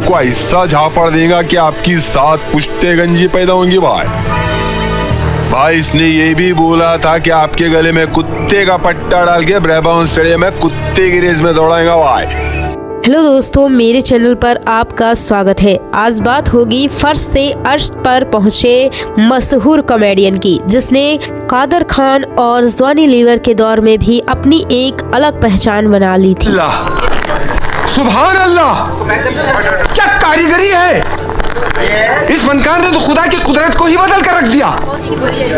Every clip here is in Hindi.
आपको ऐसा झापड़ देगा कि आपकी 7 पुश्ते गंजी पैदा होंगी भाई इसने ये भी बोला था कि आपके गले में कुत्ते का पट्टा डाल के ब्रेबॉर्न स्टेडियम में कुत्ते की रेस में दौड़ाएगा भाई। हेलो दोस्तों, मेरे चैनल पर आपका स्वागत है। आज बात होगी फर्श से अर्श पर पहुंचे मशहूर कॉमेडियन की, जिसने कादर खान और जॉनी लीवर के दौर में भी अपनी एक अलग पहचान बना ली थी। सुभान अल्लाह, क्या कारीगरी है। इस फनकार ने तो खुदा की कुदरत को ही बदल कर रख दिया।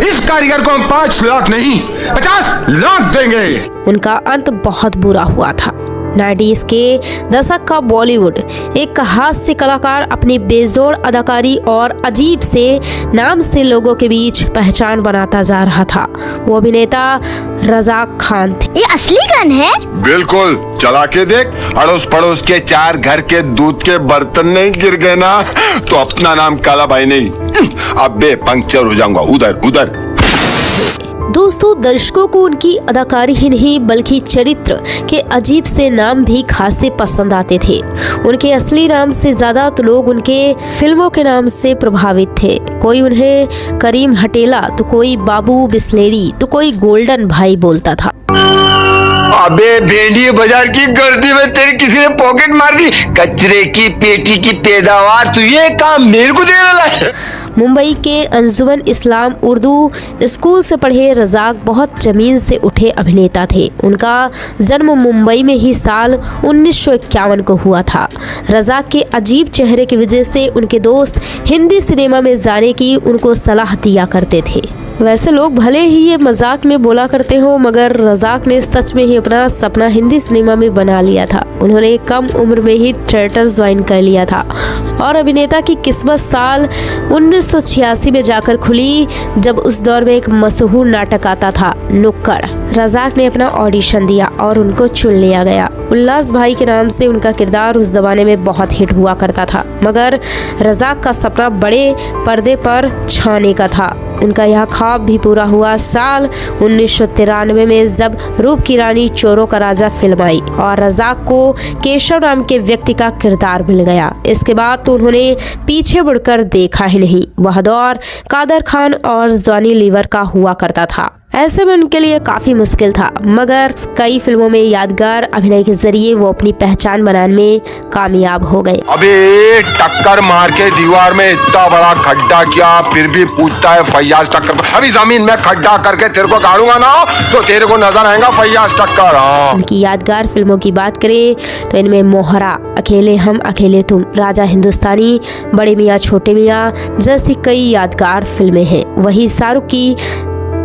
इस कारीगर को हम 5 लाख नहीं 50 लाख देंगे। उनका अंत बहुत बुरा हुआ था। 90s के दशक का बॉलीवुड एक हास्य कलाकार अपनी बेजोड़ अदाकारी और अजीब से नाम से लोगों के बीच पहचान बनाता जा रहा था। वो अभिनेता रज़ाक खान थे। ये असली गन है? बिल्कुल, चला के देख। अड़ोस पड़ोस के 4 घर के दूध के बर्तन नहीं गिर गए ना तो अपना नाम काला भाई नहीं, अबे पंक्चर हो जाऊंगा उधर उधर। दोस्तों, दर्शकों को उनकी अदाकारी ही नहीं बल्कि चरित्र के अजीब से नाम भी खासे पसंद आते थे। उनके असली नाम से ज्यादा तो लोग उनके फिल्मों के नाम से प्रभावित थे। कोई उन्हें करीम हटेला तो कोई बाबू बिस्लेरी तो कोई गोल्डन भाई बोलता था। अबे भेंडी बाजार की गर्दी में तेरी किसी ने पॉकेट मार दी। कचरे की पेटी की पैदावार, तू ये काम मेरे को दे रहा है। मुंबई के अंजुमन इस्लाम उर्दू स्कूल से पढ़े रज़ाक बहुत जमीन से उठे अभिनेता थे। उनका जन्म मुंबई में ही साल 1951 को हुआ था। रज़ाक के अजीब चेहरे की वजह से उनके दोस्त हिंदी सिनेमा में जाने की उनको सलाह दिया करते थे। वैसे लोग भले ही ये मजाक में बोला करते हो, मगर रज़ाक ने सच में ही अपना सपना हिंदी सिनेमा में बना लिया था। उन्होंने कम उम्र में ही थिएटर ज्वाइन कर लिया था और अभिनेता की किस्मत साल 1986 में जाकर खुली, जब उस दौर में एक मशहूर नाटक आता था नुक्कड़। रज़ाक ने अपना ऑडिशन दिया और उनको चुन लिया गया। उल्लास भाई के नाम से उनका किरदार उस जमाने में बहुत हिट हुआ करता था, मगर रज़ाक का सपना बड़े पर्दे पर छाने का था। उनका यह ख्वाब भी पूरा हुआ साल 1993 में, जब रूप की रानी चोरों का राजा फिल्म आई और रज़ाक को केशव नाम के व्यक्ति का किरदार मिल गया। इसके बाद तो उन्होंने पीछे मुड़कर देखा ही नहीं। वह दौर कादर खान और जॉनी लीवर का हुआ करता था। ऐसे में उनके लिए काफी मुश्किल था, मगर कई फिल्मों में यादगार अभिनय के जरिए वो अपनी पहचान बनाने में कामयाब हो गए। अबे टक्कर मार के दीवार में इतना बड़ा खड्डा किया, फिर भी पूछता है फैयाज टक्कर। अभी जमीन में खड्डा करके तेरे को गाड़ूंगा ना तो तेरे को नजर आएगा फैयाज टक्कर। उनकी यादगार फिल्मों की बात करें तो इनमें मोहरा, अकेले हम अकेले तुम, राजा हिंदुस्तानी, बड़े मियाँ छोटे मियाँ जैसी कई यादगार फिल्में हैं। वही शाहरुख की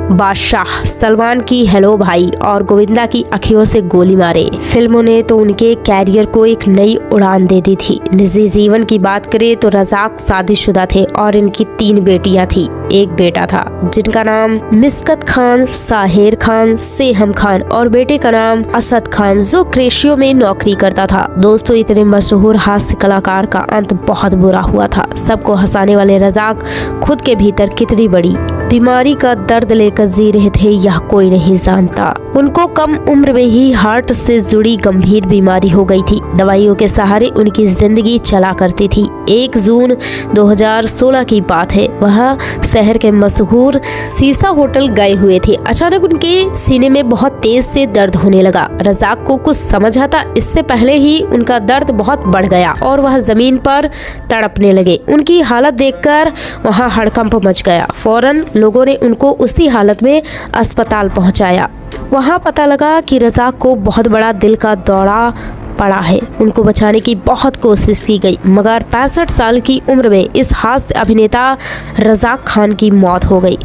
बादशाह, सलमान की हेलो भाई और गोविंदा की अखियों से गोली मारे फिल्मों ने तो उनके कैरियर को एक नई उड़ान दे दी थी। निजी जीवन की बात करें तो रज़ाक शादीशुदा थे और इनकी 3 बेटियां थी, एक बेटा था जिनका नाम मिस्कत खान, साहिर खान, सेहम खान और बेटे का नाम असद खान, जो क्रेशियो में नौकरी करता था। दोस्तों, इतने मशहूर हास्य कलाकार का अंत बहुत बुरा हुआ था। सबको हंसाने वाले रज़ाक खुद के भीतर कितनी बड़ी बीमारी का दर्द लेकर जी रहे थे यह कोई नहीं जानता। उनको कम उम्र में ही हार्ट से जुड़ी गंभीर बीमारी हो गई थी। दवाइयों के सहारे उनकी जिंदगी चला करती थी। 1 जून 2016 की बात है। वह शहर के मशहूर सीसा होटल गए हुए थे। अचानक उनके सीने में बहुत तेज से दर्द होने लगा। रज़ाक को कुछ समझ आता इससे पहले ही उनका दर्द बहुत बढ़ गया और वह जमीन पर तड़पने लगे। उनकी हालत देखकर वहाँ हड़कंप मच गया। फौरन लोगों ने उनको उसी हालत में अस्पताल पहुंचाया। वहां पता लगा कि रज़ाक को बहुत बड़ा दिल का दौरा पड़ा है। उनको बचाने की बहुत कोशिश की गई, मगर 65 साल की उम्र में इस हास्य अभिनेता रज़ाक खान की मौत हो गई।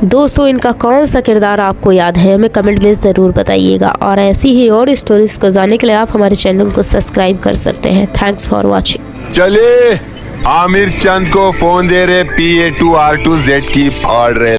दोस्तों, इनका कौन सा किरदार आपको याद है, हमें कमेंट में ज़रूर बताइएगा। और ऐसी ही और स्टोरीज को जानने के लिए आप हमारे चैनल को सब्सक्राइब कर सकते हैं। Thanks for watching. चले आमिर चंद को फोन दे रहे, PA2R2Z की फाड़ रहे।